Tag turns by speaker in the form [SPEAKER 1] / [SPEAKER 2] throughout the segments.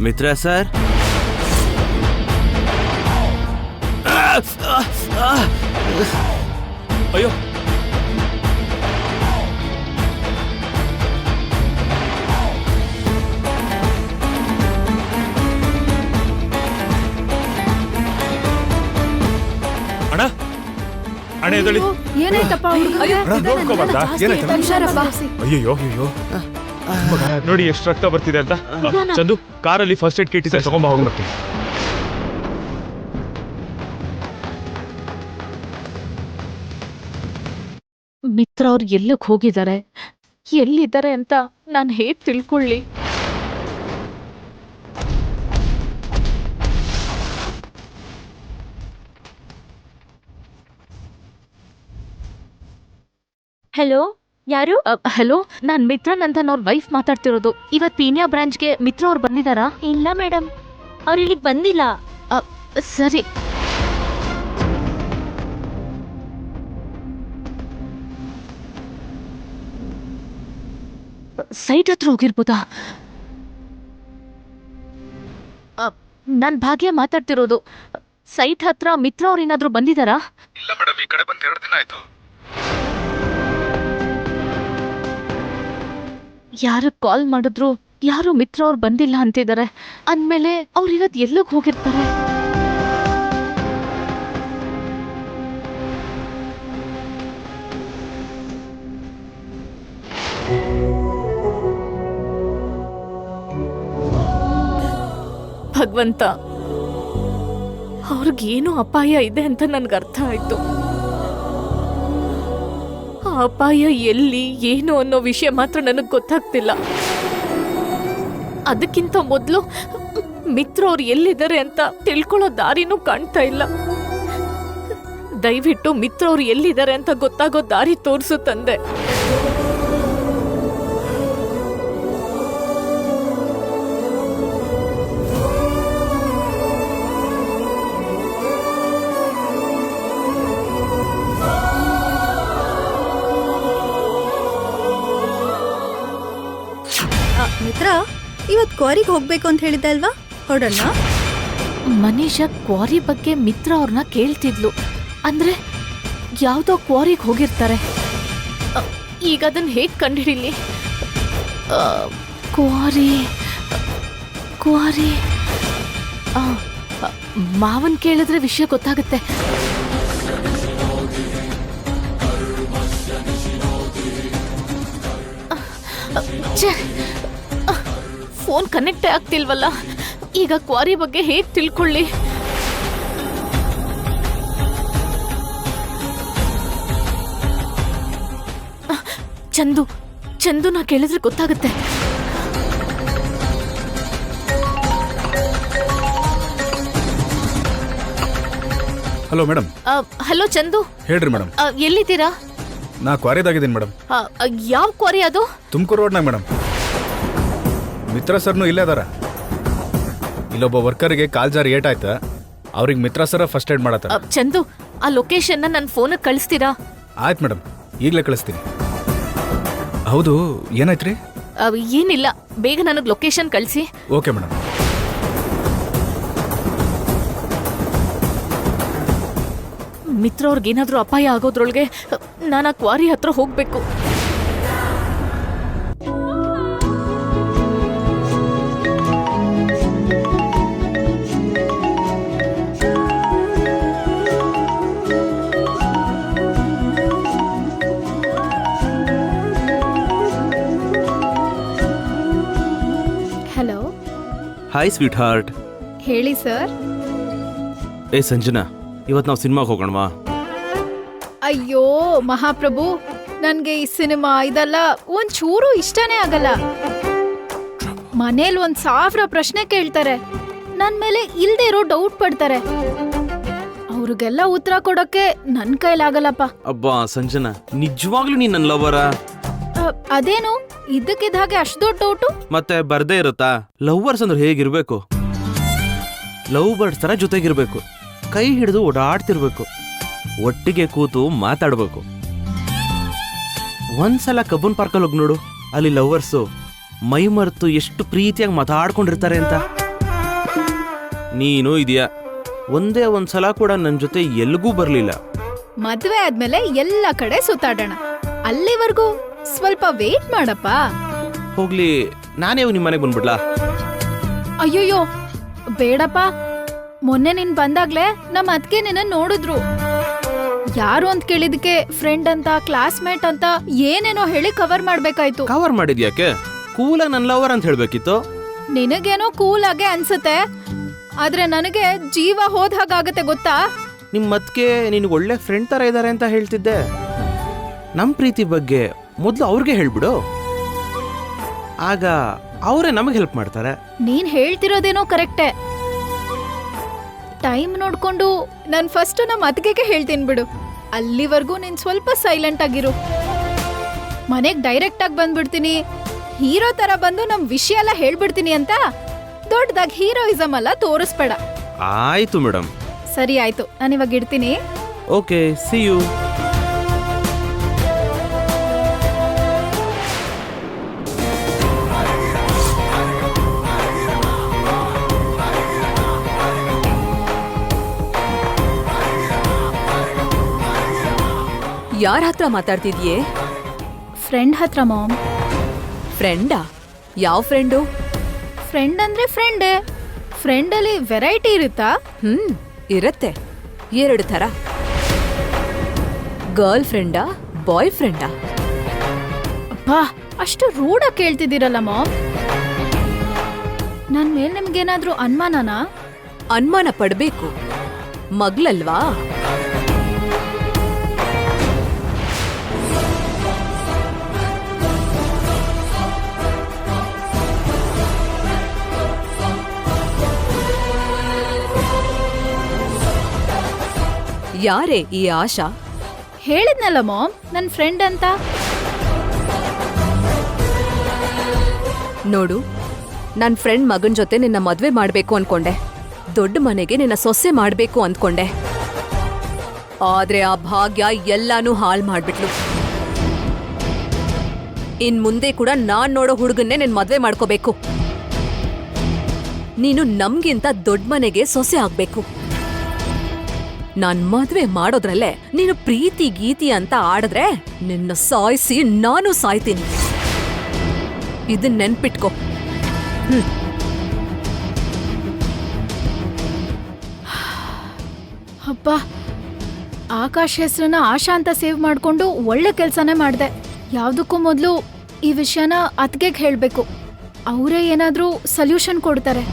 [SPEAKER 1] ಮಿತ್ರ sir,
[SPEAKER 2] ಅಯ್ಯೋ ಅಣ್ಣ, ಅಣ್ಣ ಎದಳಿ.
[SPEAKER 3] ಏನಾಯ್ತಪ್ಪ?
[SPEAKER 2] ನೋಡ್ಕೋಬಾರ್ದಾ? ಅಯ್ಯೋ ಅಯ್ಯೋ ನೋಡಿ ಎಷ್ಟು ರಕ್ತ ಬರ್ತಿದೆ ಅಂತ. ಚಂದು, ಕಾರಲ್ಲಿ ಫಸ್ಟ್ ಏಡ್ ಕಿಟ್ ಇದೆ, ತಗೊಂಬ ಹೋಗ್ಬರ್ತೀನಿ.
[SPEAKER 3] ಮಿತ್ರ ಅವ್ರು ಎಲ್ಲಕ್ಕೆ ಹೋಗಿದ್ದಾರೆ, ಎಲ್ಲಿದ್ದಾರೆ ಅಂತ ನಾನು ಹೇಗೆ ತಿಳ್ಕೊಳ್ಳಿ?
[SPEAKER 4] ಹಲೋ, ಯಾರು?
[SPEAKER 3] ಹಲೋ, ನಾನು ಮಿತ್ರನಂದನ್ ಅವ್ರ ವೈಫ್ ಮಾತಾಡ್ತಿರೋದು. ಇವತ್ತು ಪೀಣ್ಯ ಬ್ರಾಂಚ್ಗೆ ಮಿತ್ರ ಅವ್ರು ಬಂದಿದ್ದಾರಾ?
[SPEAKER 4] ಇಲ್ಲ ಮೇಡಮ್, ಅವ್ರು ಇಲ್ಲಿಗೆ ಬಂದಿಲ್ಲ.
[SPEAKER 3] ಸರಿ. ಸೈಟ್ ಹತ್ರ ಹೋಗಿರ್ಬೋದಾ? ನಾನು ಭಾಗ್ಯ ಮಾತಾಡ್ತಿರೋದು. ಸೈಟ್ ಹತ್ರ ಮಿತ್ರ ಅವ್ರು ಏನಾದ್ರು ಬಂದಿದ್ದಾರಾ?
[SPEAKER 2] ಇಲ್ಲ ಮೇಡಮ್, ಈ ಕಡೆ ಬಂದು 2 ದಿನ ಆಯ್ತು.
[SPEAKER 3] ಯಾರು ಕಾಲ್ ಮಾಡಿದ್ರು ಯಾರು ಮಿತ್ರ ಅವ್ರು ಬಂದಿಲ್ಲ ಅಂತಿದ್ದಾರೆ. ಅಂದಮೇಲೆ ಅವ್ರು ಇವತ್ತು ಎಲ್ಲಿಗೆ ಹೋಗಿರ್ತಾರೆ? ಭಗವಂತ, ಅವ್ರಿಗೇನು ಅಪಾಯ ಇದೆ ಅಂತ ನನ್ಗೆ ಅರ್ಥ ಆಯ್ತು. ಆ ಅಪಾಯ ಎಲ್ಲಿ ಏನು ಅನ್ನೋ ವಿಷಯ ಮಾತ್ರ ನನಗೆ ಗೊತ್ತಾಗ್ತಿಲ್ಲ. ಅದಕ್ಕಿಂತ ಮೊದಲು ಮಿತ್ರ ಅವ್ರು ಎಲ್ಲಿದ್ದಾರೆ ಅಂತ ತಿಳ್ಕೊಳ್ಳೋ ದಾರಿನೂ ಕಾಣ್ತಾ ಇಲ್ಲ. ದಯವಿಟ್ಟು ಮಿತ್ರ ಅವ್ರು ಎಲ್ಲಿದ್ದಾರೆ ಅಂತ ಗೊತ್ತಾಗೋ ದಾರಿ ತೋರಿಸು ತಂದೆ.
[SPEAKER 5] ಮಿತ್ರ, ಇವತ್ತು ಕ್ವಾರಿಗೆ ಹೋಗ್ಬೇಕು ಅಂತ ಹೇಳಿದ್ದೆ ಅಲ್ವಾ? ಹೊರಡೋಣ?
[SPEAKER 3] ಮನೀಷಾ ಕ್ವಾರಿ ಬಗ್ಗೆ ಮಿತ್ರ ಅವ್ರನ್ನ ಕೇಳ್ತಿದ್ಲು. ಅಂದ್ರೆ ಯಾವುದೋ ಕ್ವಾರಿಗೆ ಹೋಗಿರ್ತಾರೆ. ಈಗ ಅದನ್ನ ಹೇಗೆ ಕಂಡುಹಿಡೀಲಿ? ಕ್ವಾರಿ ಕ್ವಾರಿ ಮಾವನ್ ಕೇಳಿದ್ರೆ ವಿಷಯ ಗೊತ್ತಾಗುತ್ತೆ. ಫೋನ್ ಕನೆಕ್ಟೇ ಆಗ್ತಿಲ್ವಲ್ಲ. ಈಗ ಕ್ವಾರಿ ಬಗ್ಗೆ ಹೇಗೆ ತಿಳ್ಕೊಳ್ಳಿ? ಚಂದು ನಾ ಕೇಳಿದ್ರೆ ಗೊತ್ತಾಗುತ್ತೆ.
[SPEAKER 6] Hello madam.
[SPEAKER 3] ಹಲೋ ಚಂದು,
[SPEAKER 6] ಹೇಳ್ರಿ ಮೇಡಮ್.
[SPEAKER 3] ಎಲ್ಲಿದ್ದೀರಾ?
[SPEAKER 6] ನಾ ಕ್ವಾರಿದಾಗಿದ್ದೀನಿ ಮೇಡಮ್.
[SPEAKER 3] ಯಾವ ಕ್ವಾರಿ ಅದು?
[SPEAKER 6] ತುಮಕೂರು ರೋಡ್ನಾಗ ಮೇಡಮ್. ಮಿತ್ರ ಸರ್ನು ಇಲ್ಲೇ ಅದಾರ. ಇಲ್ಲೊಬ್ಬ ವರ್ಕರ್ಗೆ ಕಾಲ್ ಜಾರಿ ಏಟಾಯ್ತ, ಅವ್ರಿಗೆ ಮಿತ್ರ ಸರ ಫಸ್ಟ್ ಏಡ್ ಮಾಡತ್ತ.
[SPEAKER 3] ಚಂದು, ಆ ಲೊಕೇಶನ್ನ ನನ್ನ ಫೋನಿಗೆ ಕಳಿಸ್ತೀರಾ?
[SPEAKER 6] ಆಯ್ತು ಮೇಡಮ್, ಈಗಲೇ ಕಳಿಸ್ತೀನಿ. ಹೌದು, ಏನಾಯ್ತ್ರಿ?
[SPEAKER 3] ಏನಿಲ್ಲ, ಬೇಗ ನನಗೆ ಲೊಕೇಶನ್ ಕಳಿಸಿ.
[SPEAKER 6] Okay madam.
[SPEAKER 3] ಮಿತ್ರ ಅವ್ರಿಗೇನಾದ್ರೂ ಅಪಾಯ ಆಗೋದ್ರೊಳಗೆ ನಾನು ಆ ಕ್ವಾರಿ ಹತ್ರ ಹೋಗ್ಬೇಕು.
[SPEAKER 1] Hi sweet heart.
[SPEAKER 5] ಹೇಳಿ ಸರ್.
[SPEAKER 1] ಏ ಸಂಜನಾ, ಇವತ್ತು ನಾವು ಸಿನಿಮಾಗೆ ಹೋಗೋಣವಾ?
[SPEAKER 5] ಅಯ್ಯೋ ಮಹಾಪ್ರಭು, ನನ್ಗೆ ಈ ಸಿನಿಮಾ ಇದೆಲ್ಲ ಒಂಚೂರು ಇಷ್ಟನೇ ಆಗಲ್ಲ. ಮನೇಲಿ 1000 ಪ್ರಶ್ನೆ ಕೇಳ್ತಾರೆ, ನನ್ ಮೇಲೆ ಇಲ್ದೇ ಇರೋ ಡೌಟ್ ಪಡ್ತಾರೆ. ಅವ್ರಿಗೆಲ್ಲ ಉತ್ತರ ಕೊಡಕ್ಕೆ ನನ್ ಕೈಲಾಗಲ್ಲಪ್ಪ.
[SPEAKER 1] ಅಬ್ಬಾ ಸಂಜನಾ, ನಿಜವಾಗ್ಲೂ ನೀನ್ ನನ್ನ ಲವರಾ?
[SPEAKER 5] ಅದೇನು ಇದ್ದಕ್ಕಿದ್ದ ಹಾಗೆ ಅಷ್ಟು ದೊಡ್ಡ ಡೌಟು?
[SPEAKER 1] ಮತ್ತೆ ಬರ್ದೇ ಇರುತ್ತಾ? ಲವ್ವರ್ಸ್ ಅಂದ್ರೆ ಹೇಗಿರ್ಬೇಕು? ಲವ್ ಬರ್ಡ್ಸ್ ತರ ಜೊತೆಗಿರ್ಬೇಕು, ಕೈ ಹಿಡಿದು ಓಡಾಡ್ತಿರ್ಬೇಕು, ಒಟ್ಟಿಗೆ ಕೂತು ಮಾತಾಡ್ಬೇಕು. ಒಂದ್ಸಲ ಕಬ್ಬನ್ ಪಾರ್ಕಲ್ಲಿ ಹೋಗಿ ನೋಡು, ಅಲ್ಲಿ ಲವ್ವರ್ಸು ಮೈ ಮರೆತು ಎಷ್ಟು ಪ್ರೀತಿಯಾಗಿ ಮಾತಾಡ್ಕೊಂಡಿರ್ತಾರೆ ಅಂತ. ನೀನು ಇದೆಯಾ, ಒಂದೇ ಒಂದ್ಸಲ ಕೂಡ ನನ್ನ ಜೊತೆ ಎಲ್ಗೂ ಬರ್ಲಿಲ್ಲ.
[SPEAKER 5] ಮದ್ವೆ ಆದ್ಮೇಲೆ ಎಲ್ಲ ಕಡೆ ಸುತ್ತಾಡೋಣ, ಅಲ್ಲಿವರೆಗೂ ಸ್ವಲ್ಪ ವೇಟ್ ಮಾಡಪ್ಪ.
[SPEAKER 1] ಹೋಗ್ಲಿ, ನಾನೇ ನಿಮ್ ಮನೆಗೆ ಬಂದ್ಬಿಡ್ಲಾ?
[SPEAKER 5] ಅಯ್ಯೋಯ್ಯೋ ಬೇಡಪ್ಪ. ಮೊನ್ನೆ ನೀನ್ ಬಂದಾಗ್ಲೇ ನಮ್ಮ ಅದ್ಕೆ ನಿನ್ನ ನೋಡಿದ್ರು. ಯಾರು ಅಂತ ಕೇಳಿದಕ್ಕೆ ಫ್ರೆಂಡ್ ಅಂತ, ಕ್ಲಾಸ್ಮೇಟ್ ಅಂತ ಏನೇನೋ ಹೇಳಿ ಕವರ್ ಮಾಡ್ಬೇಕಾಯ್ತು.
[SPEAKER 1] ಕವರ್ ಮಾಡಿದ್ಯಾಕೆ? ಕೂಲಾಗಿ ನನ್ನ ಲವರ್ ಅಂತ ಹೇಳ್ಬೇಕಿತ್ತು.
[SPEAKER 5] ನಿನಗೇನೋ ಕೂಲ್ ಆಗೇ ಅನ್ಸುತ್ತೆ, ಆದ್ರೆ ನನಗೆ ಜೀವ ಹೋದ ಹಾಗಾಗತ್ತೆ ಗೊತ್ತಾ?
[SPEAKER 1] ನಿಮ್ ಮತ್ಗೆ ನಿನ್ಗೆ ಒಳ್ಳೆ ಫ್ರೆಂಡ್ ತರ ಇದಾರೆ ಅಂತ ಹೇಳ್ತಿದ್ದೆ. ನಮ್ ಪ್ರೀತಿ ಬಗ್ಗೆ ಮೊದ್ಲು ಅವ್ರಿಗೆ ಹೇಳ್ಬಿಡು, ಆಗ ಅವರೇ ನಮಗೆ ಹೆಲ್ಪ್ ಮಾಡ್ತಾರೆ.
[SPEAKER 5] ನೀನ್ ಹೇಳ್ತಿರೋದೇನೋ ಕರೆಕ್ಟೇ. ಟೈಮ್ ನೋಡ್ಕೊಂಡು ನಾನ್ ಫಸ್ಟ್ ನಮ್ಮ ಅತ್ತಿಗೆಗೆ ಹೇಳ್ತೀನಿ ಬಿಡು. ಅಲ್ಲಿವರೆಗೂ ನೀನ್ ಸ್ವಲ್ಪ ಸೈಲೆಂಟ್ ಆಗಿರು. ಮನೆಗ್ ಡೈರೆಕ್ಟ್ ಆಗಿ ಬಂದ್ಬಿಡ್ತೀನಿ, ಹೀರೋ ತರ ಬಂದು ನಮ್ ವಿಷಯ ಎಲ್ಲ ಹೇಳ್ಬಿಡ್ತೀನಿ ಅಂತ ದೊಡ್ಡದಾಗಿ ಹೀರೋಯಿಸಮ್ ಎಲ್ಲ ತೋರಿಸ್ಬೇಡ.
[SPEAKER 1] ಆಯ್ತು ಮೇಡಮ್.
[SPEAKER 5] ಸರಿ ಆಯ್ತು, ನಾನಿವಾಗ ಇಡ್ತೀನಿ.
[SPEAKER 1] Okay, see you.
[SPEAKER 7] ಯಾರ ಹತ್ರ ಮಾತಾಡ್ತಿದ್ಯೆ?
[SPEAKER 5] ಫ್ರೆಂಡ್ ಹತ್ರ ಮಾಮ್.
[SPEAKER 7] ಫ್ರೆಂಡಾ? ಯಾವ ಫ್ರೆಂಡು?
[SPEAKER 5] ಫ್ರೆಂಡ್ ಅಂದ್ರೆ ಫ್ರೆಂಡೇ. ಫ್ರೆಂಡಲ್ಲಿ ವೆರೈಟಿ ಇರುತ್ತಾ?
[SPEAKER 7] ಇರತ್ತೆ, 2 ಥರ. ಗರ್ಲ್ ಫ್ರೆಂಡಾ, ಬಾಯ್ ಫ್ರೆಂಡಾ?
[SPEAKER 5] ಅಬ್ಬಾ, ಅಷ್ಟು ರೂಢ ಕೇಳ್ತಿದ್ದೀರಲ್ಲ ಮಾಮ್. ನನ್ ಮೇಲೆ ನಿಮ್ಗೇನಾದ್ರೂ ಅನುಮಾನನಾ?
[SPEAKER 7] ಅನುಮಾನ ಪಡ್ಬೇಕು, ಮಗ್ಲಲ್ವಾ? ಯಾರೇ ಈ ಆಶಾ?
[SPEAKER 5] ಹೇಳಿದ್ನಲ್ಲ ಮಾಮ್, ನನ್ ಫ್ರೆಂಡ್ ಅಂತ.
[SPEAKER 7] ನೋಡು, ನನ್ ಫ್ರೆಂಡ್ ಮಗನ್ ಜೊತೆ ನಿನ್ನ ಮದ್ವೆ ಮಾಡ್ಬೇಕು ಅನ್ಕೊಂಡೆ, ದೊಡ್ಡ ಮನೆಗೆ ನಿನ್ನ ಸೊಸೆ ಮಾಡ್ಬೇಕು ಅಂದ್ಕೊಂಡೆ. ಆದ್ರೆ ಆ ಭಾಗ್ಯ ಎಲ್ಲಾನು ಹಾಳ್ ಮಾಡ್ಬಿಟ್ಲು. ಇನ್ ಮುಂದೆ ಕೂಡ ನಾನ್ ನೋಡೋ ಹುಡುಗನ್ನೇ ನಿನ್ ಮದ್ವೆ ಮಾಡ್ಕೋಬೇಕು. ನೀನು ನಮ್ಗಿಂತ ದೊಡ್ಡ ಮನೆಗೆ ಸೊಸೆ ಆಗ್ಬೇಕು. ನಾನ್ ಮದ್ವೆ ಮಾಡೋದ್ರಲ್ಲೇ ನೀನು ಪ್ರೀತಿ ಗೀತಿ ಅಂತ ಆಡಿದ್ರೆ ನಿನ್ನ ಸಾಯಿಸಿ ನಾನು ಸಾಯ್ತೀನಿ. ಇದನ್ ನೆನ್ಪಿಟ್ಕೋ.
[SPEAKER 5] ಅಪ್ಪ, ಆಕಾಶ್ ಹೆಸರನ್ನ ಆಶಾ ಅಂತ ಸೇವ್ ಮಾಡ್ಕೊಂಡು ಒಳ್ಳೆ ಕೆಲ್ಸನೇ ಮಾಡ್ದೆ. ಯಾವ್ದಕ್ಕೂ ಮೊದಲು ಈ ವಿಷಯನ ಅತ್ಗೆಗೆ ಹೇಳ್ಬೇಕು, ಅವರೇ ಏನಾದ್ರೂ ಸೊಲ್ಯೂಷನ್ ಕೊಡ್ತಾರೆ.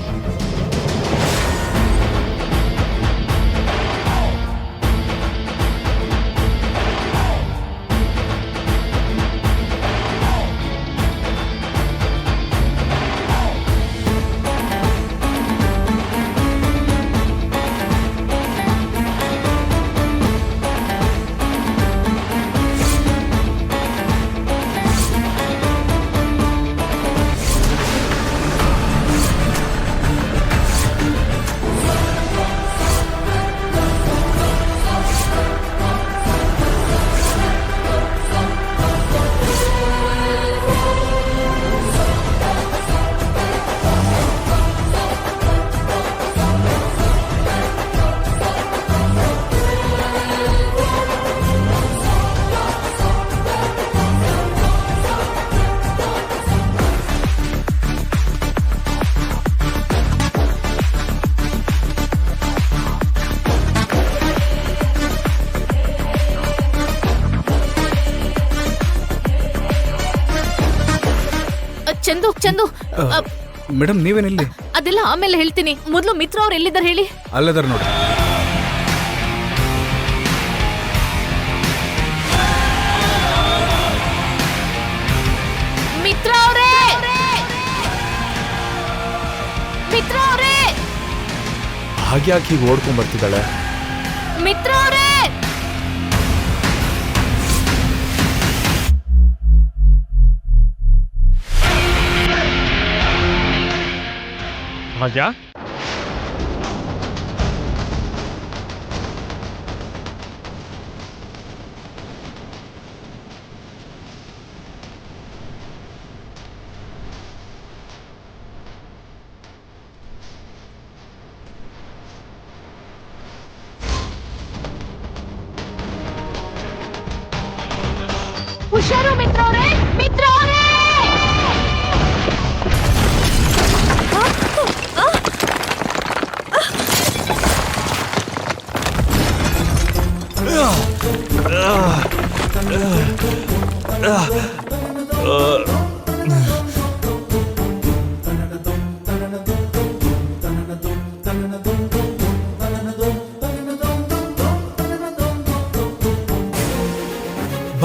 [SPEAKER 5] ಚಂದು,
[SPEAKER 6] ಮೇಡಮ್ ನೀವೇನಿಲ್ಲಿ?
[SPEAKER 3] ಅದೆಲ್ಲ ಆಮೇಲೆ ಹೇಳ್ತೀನಿ, ಮೊದಲು ಮಿತ್ರ ಅವ್ರು ಎಲ್ಲಿದ್ದಾರೆ ಹೇಳಿ.
[SPEAKER 6] ಅಲ್ಲದಾರ ನೋಡಿ.
[SPEAKER 3] ಮಿತ್ರ ಅವರೇ, ಮಿತ್ರ ಅವರೇ,
[SPEAKER 2] ಹಾಗೆ ಯಾಕೆ ಹೀಗೆ ಓಡ್ಕೊಂಡ್ ಬರ್ತಿದ್ದಾಳೆ?
[SPEAKER 3] ಮಿತ್ರ ಅವರೇ.
[SPEAKER 2] ಭಾಗ್ಯ,
[SPEAKER 3] ಹುಷಾರು ಮಿತ್ರ ಅವರೇ, ಮಿತ್ರ ಅವರೇ.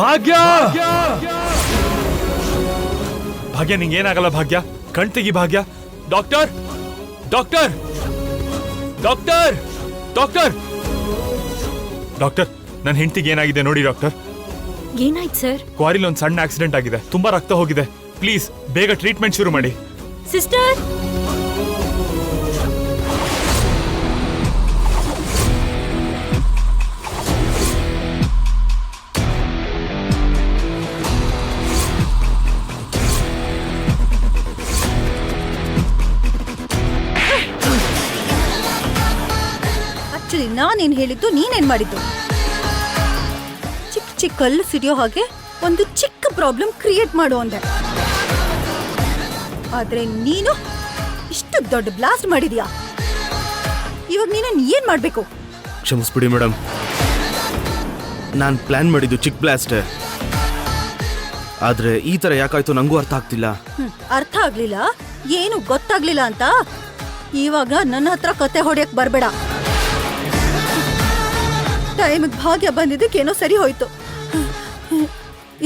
[SPEAKER 2] ಭಾಗ್ಯ, ಭಾಗ್ಯ ನಿಂಗೇನಾಗಲ್ಲ ಭಾಗ್ಯ, ಕಣ್ ತೆಗಿ ಭಾಗ್ಯ. Doctor, doctor, doctor, doctor, doctor, ನನ್ನ ಹೆಂಡತಿಗೆ ಏನಾಗಿದೆ ನೋಡಿ ಡಾಕ್ಟರ್.
[SPEAKER 4] ಏನಾಯ್ತು ಸರ್?
[SPEAKER 2] ಕ್ವಾರಿಲ್ ಒಂದು ಸಣ್ಣ ಆಕ್ಸಿಡೆಂಟ್ ಆಗಿದೆ, ತುಂಬಾ ರಕ್ತ ಹೋಗಿದೆ. ಪ್ಲೀಸ್ ಬೇಗ ಟ್ರೀಟ್ಮೆಂಟ್ ಶುರು ಮಾಡಿ.
[SPEAKER 4] ಸಿಸ್ಟರ್,
[SPEAKER 8] ಆಕ್ಚುಲಿ ನಾನೇನ್ ಹೇಳಿದ್ದು ನೀನೇನ್ ಮಾಡಿದ್ದು? ಚಿಕ್ಕ ಚಿಕ್ಕ ಕಲ್ಲು ಸಿಡಿಯೋ ಹಾಗೆ ಒಂದು ಚಿಕ್ಕ ಪ್ರಾಬ್ಲಮ್ ಕ್ರಿಯೇಟ್ ಮಾಡು ಅಂದೆ. ಆದ್ರೆ ನೀನು ಇಷ್ಟು ದೊಡ್ಡ ಬ್ಲಾಸ್ಟ್ ಮಾಡಿದ್ಯಾ. ಇವಾಗ ನೀನನ್ ಏನ್ ಮಾಡ್ಬೇಕು?
[SPEAKER 1] ಕ್ಷಮಿಸ್ಬಿಡಿ ಮೇಡಮ್, ನಾನು ಪ್ಲಾನ್ ಮಾಡಿದ್ದು ಚಿಕ್ಕ ಬ್ಲಾಸ್ಟ್. ಆದ್ರೆ ಈ ತರ ಯಾಕಾಯ್ತು ನಂಗೂ ಅರ್ಥ ಆಗ್ತಿಲ್ಲ.
[SPEAKER 8] ಅರ್ಥ ಆಗ್ಲಿಲ್ಲ, ಏನು ಗೊತ್ತಾಗ್ಲಿಲ್ಲ ಅಂತ ಇವಾಗ ನನ್ನ ಹತ್ರ ಕತೆ ಹೊಡೆಯಕ್ ಬರ್ಬೇಡ. ಟೈಮಿಗೆ ಭಾಗ್ಯ ಬಂದಿದ್ದಕ್ಕೇನೋ ಸರಿ ಹೋಯ್ತು.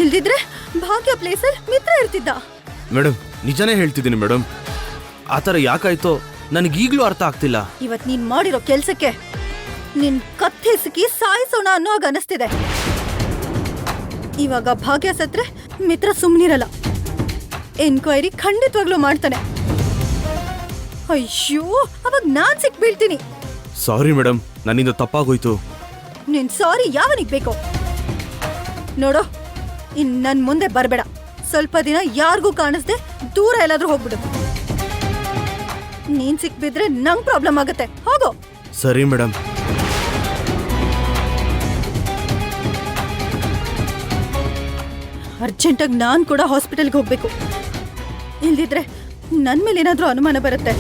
[SPEAKER 8] ಇಲ್ದಿದ್ರೆ ಭಾಗ್ಯ ಪ್ಲೇಸಲ್ಲಿ ಮಿತ್ರ ಇರ್ತಿದ್ದ.
[SPEAKER 1] ಮೇಡಮ್ ನಿಜನೇ ಹೇಳ್ತಿದ್ದೀನಿ ಮೇಡಮ್, ಆ ಥರ ಯಾಕಾಯ್ತೋ ನನಗೀಗ್ಲೂ ಅರ್ಥ ಆಗ್ತಿಲ್ಲ.
[SPEAKER 8] ಇವತ್ ನೀನ್ ಮಾಡಿರೋ ಕೆಲ್ಸಕ್ಕೆ ನಿನ್ ಕತ್ತಿಸಿಕಿ ಸಾಯಿಸೋಣ ಅನ್ನೋ ಹಾಗೆ ಅನಿಸ್ತಿದೆ. ಇವಾಗ ಭಾಗ್ಯ ಸತ್ರೆ ಮಿತ್ರ ಸುಮ್ನಿರಲ್ಲ, ಎನ್ಕ್ವೈರಿ ಖಂಡಿತವಾಗ್ಲೂ ಮಾಡ್ತಾನೆ. ಅಯ್ಯೋ, ಅವಾಗ ನಾನ್ ಸಿಕ್ ಬೀಳ್ತೀನಿ.
[SPEAKER 1] ಸಾರಿ ಮೇಡಮ್, ನನ್ನಿಂದ ತಪ್ಪಾಗೋಯ್ತು.
[SPEAKER 8] ನಿನ್ ಸಾರಿ ಯಾವನಿಗ್ ಬೇಕೋ ನೋಡೋ, ಇನ್ ನನ್ ಮುಂದೆ ಬರ್ಬೇಡ. ಸ್ವಲ್ಪ ದಿನ ಯಾರಿಗೂ ಕಾಣಿಸ್ದೆ ದೂರ ಎಲ್ಲಾದ್ರೂ ಹೋಗ್ಬಿಡು. ನೀನ್ ಸಿಕ್ಬಿದ್ರೆ ನಂಗ್ ಪ್ರಾಬ್ಲಮ್ ಆಗತ್ತೆ. ಹೋಗೋ.
[SPEAKER 1] ಸರಿ ಮೇಡಮ್.
[SPEAKER 8] ಅರ್ಜೆಂಟಾಗಿ ನಾನ್ ಕೂಡ ಹಾಸ್ಪಿಟಲ್ಗೆ ಹೋಗ್ಬೇಕು, ಇಲ್ದಿದ್ರೆ ನನ್ ಮೇಲೆ ಏನಾದ್ರೂ ಅನುಮಾನ ಬರುತ್ತೆ.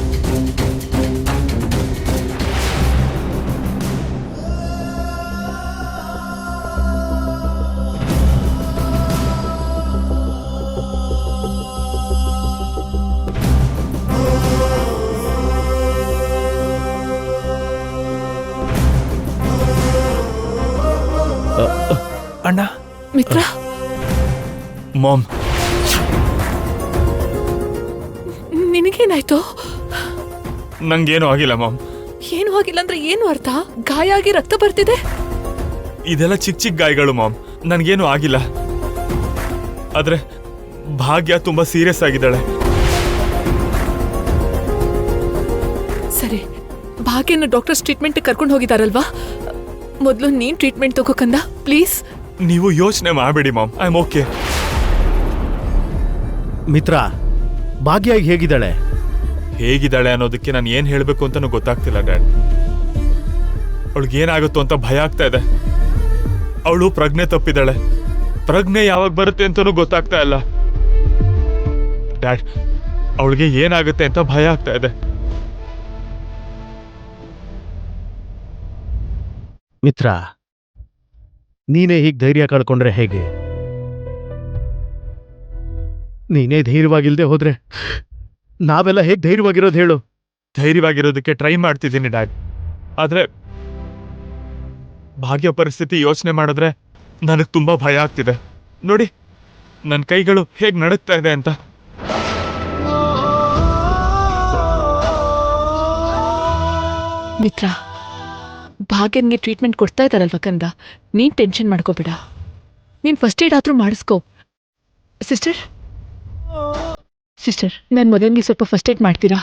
[SPEAKER 2] ಅಣ್ಣ,
[SPEAKER 3] ಮಿತ್ರ,
[SPEAKER 2] ಮಾಮ್,
[SPEAKER 3] ನಿನಗೇನಾಯ್ತು?
[SPEAKER 2] ನಂಗೇನು ಆಗಿಲ್ಲ ಮಾಮ್.
[SPEAKER 3] ಏನು ಆಗಿಲ್ಲ ಅಂದ್ರೆ ಏನು ಅರ್ಥ? ಗಾಯ ಆಗಿ ರಕ್ತ ಬರ್ತಿದೆ.
[SPEAKER 2] ಇದೆಲ್ಲ ಚಿಕ್ಕ ಚಿಕ್ಕ ಗಾಯಗಳು ಮಾಮ್, ನನ್ಗೇನು ಆಗಿಲ್ಲ. ಆದ್ರೆ ಭಾಗ್ಯ ತುಂಬಾ ಸೀರಿಯಸ್ ಆಗಿದ್ದಾಳೆ.
[SPEAKER 3] ಸರಿ, ಭಾಗ್ಯನ ಡಾಕ್ಟರ್ಸ್ ಟ್ರೀಟ್ಮೆಂಟ್ ಕರ್ಕೊಂಡು ಹೋಗಿದಾರಲ್ವಾ? ಮೊದಲು ನೀನ್ ಟ್ರೀಟ್ಮೆಂಟ್ ತಗೋಕಂದ, ಪ್ಲೀಸ್.
[SPEAKER 2] ನೀವು ಯೋಚನೆ ಮಾಡಬೇಡಿ ಮಾಮ್, ಐ ಆಮ್ ಓಕೆ.
[SPEAKER 9] ಮಿತ್ರ, ಭಾಗ್ಯ ಹೇಗಿದ್ದಾಳೆ?
[SPEAKER 2] ಹೇಗಿದ್ದಾಳೆ ಅನ್ನೋದಕ್ಕೆ ನಾನು ಏನ್ ಹೇಳ್ಬೇಕು ಅಂತಾನು ಗೊತ್ತಾಗ್ತಿಲ್ಲ ಡ್ಯಾಡ್. ಅವಳಿಗೆ ಏನಾಗುತ್ತೋ ಅಂತ ಭಯ ಆಗ್ತಾ ಇದೆ. ಅವಳು ಪ್ರಜ್ಞೆ ತಪ್ಪಿದ್ದಾಳೆ. ಪ್ರಜ್ಞೆ ಯಾವಾಗ ಬರುತ್ತೆ ಅಂತಾನೂ ಗೊತ್ತಾಗ್ತಾ ಇಲ್ಲ ಡ್ಯಾಡ್. ಅವಳಿಗೆ ಏನಾಗುತ್ತೆ ಅಂತ ಭಯ ಆಗ್ತಾ ಇದೆ.
[SPEAKER 9] ಮಿತ್ರ, ನೀನೇ ಹೀಗೆ ಧೈರ್ಯ ಕಳ್ಕೊಂಡ್ರೆ ಹೇಗೆ? ನೀನೇ ಧೈರ್ಯವಾಗಿಲ್ದೆ ಹೋದ್ರೆ ನಾವೆಲ್ಲ ಹೇಗ್ ಧೈರ್ಯವಾಗಿರೋದು ಹೇಳು.
[SPEAKER 2] ಧೈರ್ಯವಾಗಿರೋದಕ್ಕೆ ಟ್ರೈ ಮಾಡ್ತಿದ್ದೀನಿ ಡ್ಯಾಡ್. ಆದ್ರೆ ಭಾಗ್ಯ ಪರಿಸ್ಥಿತಿ ಯೋಚನೆ ಮಾಡಿದ್ರೆ ನನಗೆ ತುಂಬಾ ಭಯ ಆಗ್ತಿದೆ. ನೋಡಿ ನನ್ನ ಕೈಗಳು ಹೇಗ್ ನಡುಗ್ತಾ ಇದೆ ಅಂತ.
[SPEAKER 3] ಮಿತ್ರ, ಭಾಗ್ಯನ್ಗೆ ಟ್ರೀಟ್ಮೆಂಟ್ ಕೊಡ್ತಾ ಇದ್ದಾರಲ್ವ ಕಂದ, ನೀನ್ ಟೆನ್ಷನ್ ಮಾಡ್ಕೋಬೇಡ. ನೀನ್ ಫಸ್ಟ್ ಏಡ್ ಆದ್ರೂ ಮಾಡಿಸ್ಕೋ. ಸಿಸ್ಟರ್ ಸಿಸ್ಟರ್, ನನ್ನ ಮಗನಿಗೆ ಸ್ವಲ್ಪ ಫಸ್ಟ್ ಏಡ್ ಮಾಡ್ತೀರಾ?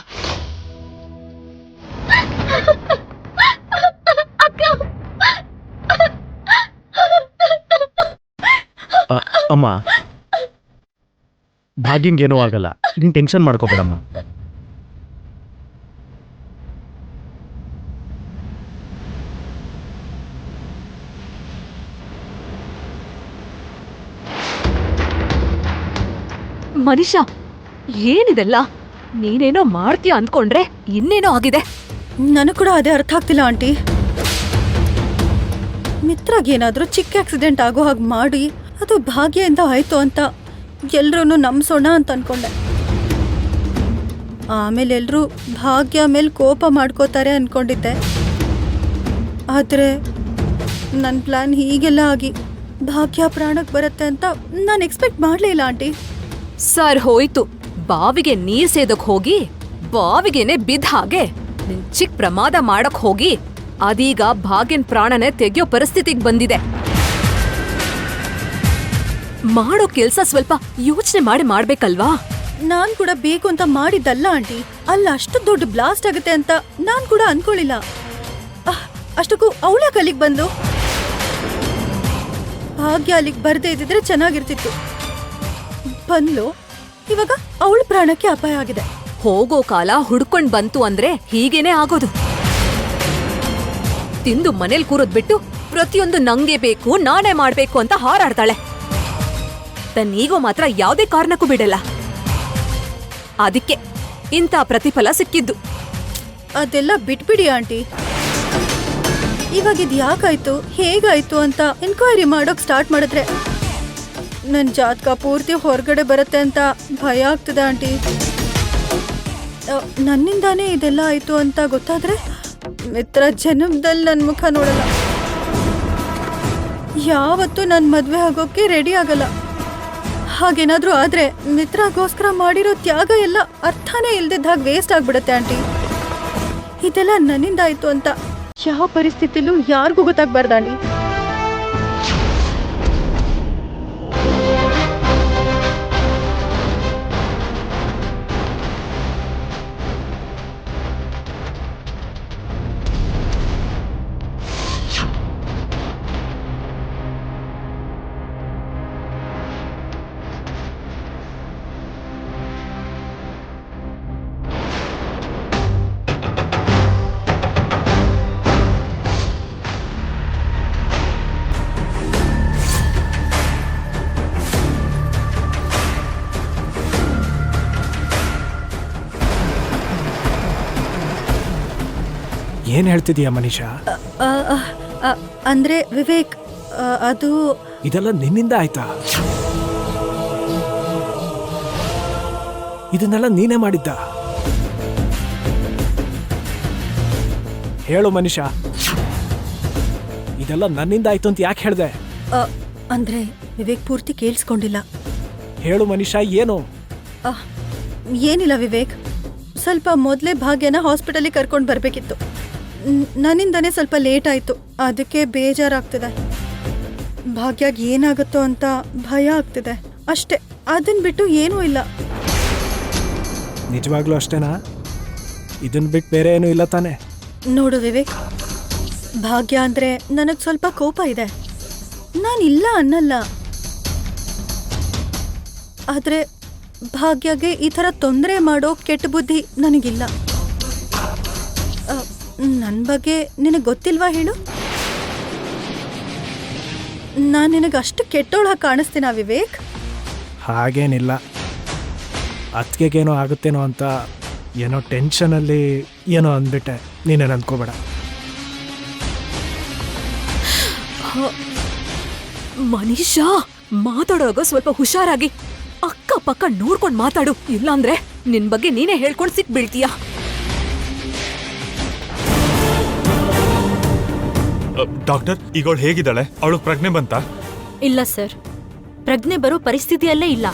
[SPEAKER 9] ಅಮ್ಮ, ಭಾಗ್ಯಂಗೇನೂ ಆಗಲ್ಲ, ನೀನ್ ಟೆನ್ಷನ್ ಮಾಡ್ಕೋಬೇಡಮ್ಮ.
[SPEAKER 7] ಮನೀಷಾ, ಏನಿದೆಲ್ಲ? ನೀನೇನೋ ಮಾಡ್ತೀಯ ಅಂದ್ಕೊಂಡ್ರೆ ಇನ್ನೇನೋ ಆಗಿದೆ.
[SPEAKER 8] ನನಗೆ ಕೂಡ ಅದೇ ಅರ್ಥ ಆಗ್ತಿಲ್ಲ ಆಂಟಿ. ಮಿತ್ರಗೇನಾದ್ರೂ ಚಿಕ್ಕ ಆಕ್ಸಿಡೆಂಟ್ ಆಗೋ ಹಾಗೆ ಮಾಡಿ ಅದು ಭಾಗ್ಯದಿಂದ ಆಯ್ತು ಅಂತ ಎಲ್ರೂ ನಂಬಿಸೋಣ ಅಂತ ಅನ್ಕೊಂಡೆ. ಆಮೇಲೆ ಎಲ್ರೂ ಭಾಗ್ಯ ಮೇಲೆ ಕೋಪ ಮಾಡ್ಕೋತಾರೆ ಅನ್ಕೊಂಡಿದ್ದೆ. ಆದರೆ ನನ್ನ ಪ್ಲಾನ್ ಹೀಗೆಲ್ಲ ಆಗಿ ಭಾಗ್ಯ ಪ್ರಾಣಕ್ಕೆ ಬರುತ್ತೆ ಅಂತ ನಾನು ಎಕ್ಸ್ಪೆಕ್ಟ್ ಮಾಡಲಿಲ್ಲ ಆಂಟಿ.
[SPEAKER 7] ಸರ್ ಹೋಯ್ತು. ಬಾವಿಗೆ ನೀರ್ ಸೇದಕ್ ಹೋಗಿ ಬಾವಿಗೆನೆ ಬಿದ್ದ ಹಾಗೆ ನಿನ್ ಚಿಕ್ಕ ಪ್ರಮಾದ ಮಾಡಕ್ ಹೋಗಿ ಅದೀಗ ಭಾಗ್ಯನ್ ಪ್ರಾಣನೇ ತೆಗೆಯೋ ಪರಿಸ್ಥಿತಿಗೆ ಬಂದಿದೆ. ಮಾಡೋ ಕೆಲ್ಸ ಸ್ವಲ್ಪ ಯೋಚನೆ ಮಾಡಿ ಮಾಡ್ಬೇಕಲ್ವಾ?
[SPEAKER 8] ನಾನ್ ಕೂಡ ಬೇಕು ಅಂತ ಮಾಡಿದ್ದಲ್ಲ ಆಂಟಿ. ಅಲ್ಲ, ಅಷ್ಟು ದೊಡ್ಡ ಬ್ಲಾಸ್ಟ್ ಆಗುತ್ತೆ ಅಂತ ನಾನ್ ಕೂಡ ಅನ್ಕೊಳ್ಳಿಲ್ಲ. ಅಷ್ಟಕ್ಕೂ ಅವಳ ಅಲ್ಲಿಗೆ ಬಂದು ಭಾಗ್ಯ ಅಲ್ಲಿಗೆ ಬರ್ದೇ ಇದ್ದಿದ್ರೆ ಚೆನ್ನಾಗಿರ್ತಿತ್ತು. ಬಂದ್ಲು, ಇವಾಗ ಅವಳ ಪ್ರಾಣಕ್ಕೆ ಅಪಾಯ ಆಗಿದೆ.
[SPEAKER 7] ಹೋಗೋ ಕಾಲ ಹುಡ್ಕೊಂಡ್ ಬಂತು ಅಂದ್ರೆ ಹೀಗೇನೆ ಆಗೋದು. ತಿಂದು ಮನೇಲಿ ಕೂರೋದ್ ಬಿಟ್ಟು ಪ್ರತಿಯೊಂದು ನಂಗೆ ಬೇಕು, ನಾನೇ ಮಾಡ್ಬೇಕು ಅಂತ ಹಾರಾಡ್ತಾಳೆ. ತನ್ನೀಗೋ ಮಾತ್ರ ಯಾವುದೇ ಕಾರಣಕ್ಕೂ ಬಿಡಲ್ಲ. ಅದಕ್ಕೆ ಇಂಥ ಪ್ರತಿಫಲ ಸಿಕ್ಕಿದ್ದು.
[SPEAKER 8] ಅದೆಲ್ಲ ಬಿಟ್ಬಿಡಿ ಆಂಟಿ. ಇವಾಗಿದ್ ಯಾಕಾಯ್ತು, ಹೇಗಾಯ್ತು ಅಂತ ಎನ್ಕ್ವೈರಿ ಮಾಡೋಕ್ ಸ್ಟಾರ್ಟ್ ಮಾಡಿದ್ರೆ ನನ್ ಜಾತಕ ಪೂರ್ತಿ ಹೊರಗಡೆ ಬರುತ್ತೆ ಅಂತ ಭಯ ಆಗ್ತದೆ ಆಂಟಿ. ನನ್ನಿಂದಾನೇ ಇದೆಲ್ಲ ಆಯ್ತು ಅಂತ ಗೊತ್ತಾದ್ರೆ ಮಿತ್ರ ಜನ್ಮದಲ್ಲಿ ನನ್ನ ಮುಖ ನೋಡಲ್ಲ. ಯಾವತ್ತೂ ನನ್ನ ಮದ್ವೆ ಆಗೋಕೆ ರೆಡಿ ಆಗಲ್ಲ. ಹಾಗೇನಾದ್ರೂ ಆದ್ರೆ ಮಿತ್ರಗೋಸ್ಕರ ಮಾಡಿರೋ ತ್ಯಾಗ ಎಲ್ಲ ಅರ್ಥನೇ ಇಲ್ದಿದ್ದಾಗ ವೇಸ್ಟ್ ಆಗ್ಬಿಡತ್ತೆ ಆಂಟಿ. ಇದೆಲ್ಲ ನನ್ನಿಂದ ಆಯ್ತು ಅಂತ ಯಾವ ಪರಿಸ್ಥಿತಿಲೂ ಯಾರಿಗೂ ಗೊತ್ತಾಗ್ಬಾರ್ದು ಆಂಟಿ.
[SPEAKER 1] ಏನ್ ಹೇಳ್ತಿದೀಯ ಮನೀಷಾ?
[SPEAKER 8] ಅಂದ್ರೆ ವಿವೇಕ್, ಅದು
[SPEAKER 1] ಇದೆಲ್ಲ ನಿನ್ನಿಂದ ಆಯ್ತಾ? ಇದನ್ನೆಲ್ಲ ನೀನೇ ಮಾಡಿದ್ದ? ಹೇಳು ಮನೀಷಾ, ಇದೆಲ್ಲ ನನ್ನಿಂದ ಆಯ್ತು ಅಂತ ಯಾಕೆ ಹೇಳ್ದೆ?
[SPEAKER 8] ಅಂದ್ರೆ ವಿವೇಕ್ ಪೂರ್ತಿ ಕೇಳಿಸ್ಕೊಂಡಿಲ್ಲ.
[SPEAKER 1] ಹೇಳು ಮನೀಷಾ, ಏನು?
[SPEAKER 8] ಏನಿಲ್ಲ ವಿವೇಕ್, ಸ್ವಲ್ಪ ಮೊದಲೇ ಭಾಗ್ಯನ ಹಾಸ್ಪಿಟಲಿಗೆ ಕರ್ಕೊಂಡು ಬರಬೇಕಿತ್ತು. ನನ್ನಿಂದನೇ ಸ್ವಲ್ಪ ಲೇಟ್ ಆಯಿತು, ಅದಕ್ಕೆ ಬೇಜಾರಾಗ್ತಿದೆ. ಭಾಗ್ಯಾಗ ಏನಾಗುತ್ತೋ ಅಂತ ಭಯ ಆಗ್ತಿದೆ ಅಷ್ಟೇ. ಅದನ್ನ ಬಿಟ್ಟು ಏನೂ ಇಲ್ಲ.
[SPEAKER 1] ನಿಜವಾಗ್ಲೂ ಅಷ್ಟೇನಾ? ಇದನ್ನ ಬಿಟ್ಟು ಬೇರೆ ಏನೂ ಇಲ್ಲ ತಾನೆ?
[SPEAKER 8] ನೋಡು ವಿವೇಕ್, ಭಾಗ್ಯ ಅಂದರೆ ನನಗೆ ಸ್ವಲ್ಪ ಕೋಪ ಇದೆ, ನಾನಿಲ್ಲ ಅನ್ನಲ್ಲ. ಆದರೆ ಭಾಗ್ಯಗೆ ಈ ಥರ ತೊಂದರೆ ಮಾಡೋ ಕೆಟ್ಟ ಬುದ್ಧಿ ನನಗಿಲ್ಲ. ನನ್ನ ಬಗ್ಗೆ ನಿನಗೆ ಗೊತ್ತಿಲ್ವಾ ಹೇಳು? ನಾನು ನಿನಗೆ ಅಷ್ಟು ಕೆಟ್ಟೋಳ ಕಾಣಿಸ್ತೀನ ವಿವೇಕ್?
[SPEAKER 1] ಹಾಗೇನಿಲ್ಲ, ಅತ್ತಿಗೆಗೇನೋ ಆಗುತ್ತೇನೋ ಅಂತ ಏನೋ ಟೆನ್ಷನಲ್ಲಿ ಏನೋ ಅಂದ್ಬಿಟ್ಟೆ, ನೀನೇನು ಅಂದ್ಕೋಬೇಡ.
[SPEAKER 7] ಮನೀಷಾ, ಮಾತಾಡೋವಾಗ ಸ್ವಲ್ಪ ಹುಷಾರಾಗಿ. ಅಕ್ಕ ಅಕ್ಕಪಕ್ಕ ನೋಡ್ಕೊಂಡ್ ಮಾತಾಡು, ಇಲ್ಲಾಂದ್ರೆ ನಿನ್ ಬಗ್ಗೆ ನೀನೇ ಹೇಳ್ಕೊಂಡ್ ಸಿಕ್ ಬೀಳ್ತೀಯ.
[SPEAKER 2] ಡಾಕ್ಟರ್, ಈಗ ಅವಳು ಹೇಗಿದ್ದಾಳೆ? ಅವಳು ಪ್ರಜ್ಞೆ ಬಂತಾ?
[SPEAKER 4] ಇಲ್ಲ ಸರ್, ಪ್ರಜ್ಞೆ ಬರೋ ಪರಿಸ್ಥಿತಿಯಲ್ಲೇ ಇಲ್ಲ.